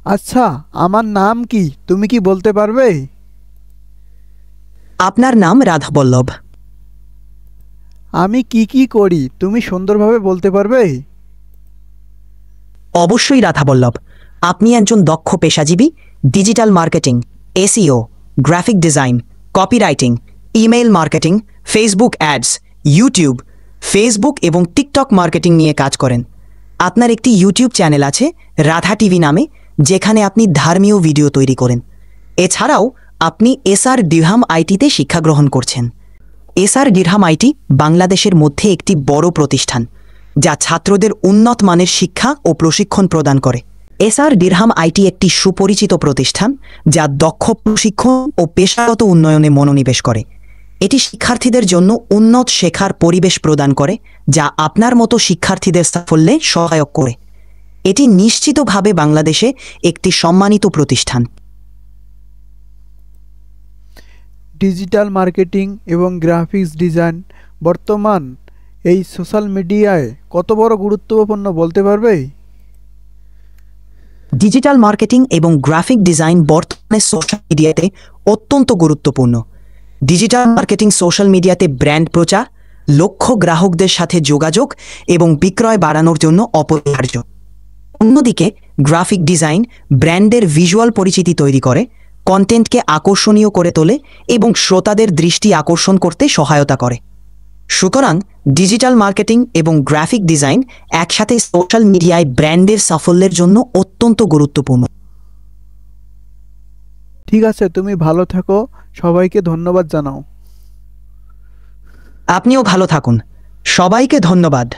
আচ্ছা, আমার নাম কি তুমি কি বলতে পারবে? আপনার নাম রাধাবল্লভ। আমি কি করি তুমি সুন্দরভাবে বলতে পারবে? অবশ্যই রাধাবল্লভ, আপনি একজন দক্ষ পেশাজীবী। Digital marketing, SEO, graphic design, copywriting, email marketing, Facebook ads, YouTube, Facebook এবং টিকটক মার্কেটিং নিয়ে কাজ করেন। আপনার একটি ইউটিউব চ্যানেল আছে রাধা টিভি নামে, যেখানে আপনি ধর্মীয় ভিডিও তৈরি করেন। এছাড়াও আপনি এসআর ডিরহাম আইটিতে শিক্ষা গ্রহণ করছেন। এসআর ডিরহাম আইটি বাংলাদেশের মধ্যে একটি বড় প্রতিষ্ঠান, যা ছাত্রদের উন্নত মানের শিক্ষা ও প্রশিক্ষণ প্রদান করে। এসআর ডিরহাম আইটি একটি সুপরিচিত প্রতিষ্ঠান, যা দক্ষ প্রশিক্ষণ ও পেশাগত উন্নয়নে মনোনিবেশ করে। এটি শিক্ষার্থীদের জন্য উন্নত শেখার পরিবেশ প্রদান করে, যা আপনার মতো শিক্ষার্থীদের সাফল্যে সহায়ক করে। এটি নিশ্চিতভাবে বাংলাদেশে একটি সম্মানিত প্রতিষ্ঠান। ডিজিটাল মার্কেটিং এবং গ্রাফিক্স ডিজাইন বর্তমান এই সোশ্যাল মিডিয়ায় কত বড় গুরুত্বপূর্ণ বলতে পারবে? ডিজিটাল মার্কেটিং এবং গ্রাফিক ডিজাইন বর্তমানে সোশ্যাল মিডিয়াতে অত্যন্ত গুরুত্বপূর্ণ। ডিজিটাল মার্কেটিং সোশ্যাল মিডিয়াতে ব্র্যান্ড প্রচার, লক্ষ্য গ্রাহকদের সাথে যোগাযোগ এবং বিক্রয় বাড়ানোর জন্য অপরিহার্য। অন্যদিকে গ্রাফিক ডিজাইন ব্র্যান্ডের ভিজুয়াল পরিচিতি তৈরি করে, কন্টেন্টকে আকর্ষণীয় করে তোলে এবং শ্রোতাদের দৃষ্টি আকর্ষণ করতে সহায়তা করে। সুতরাং ডিজিটাল মার্কেটিং এবং গ্রাফিক ডিজাইন একসাথে সোশ্যাল মিডিয়ায় ব্র্যান্ডের সাফল্যের জন্য অত্যন্ত গুরুত্বপূর্ণ। ঠিক আছে, তুমি ভালো থাকো। সবাইকে ধন্যবাদ জানাও। আপনিও ভালো থাকুন। সবাইকে ধন্যবাদ।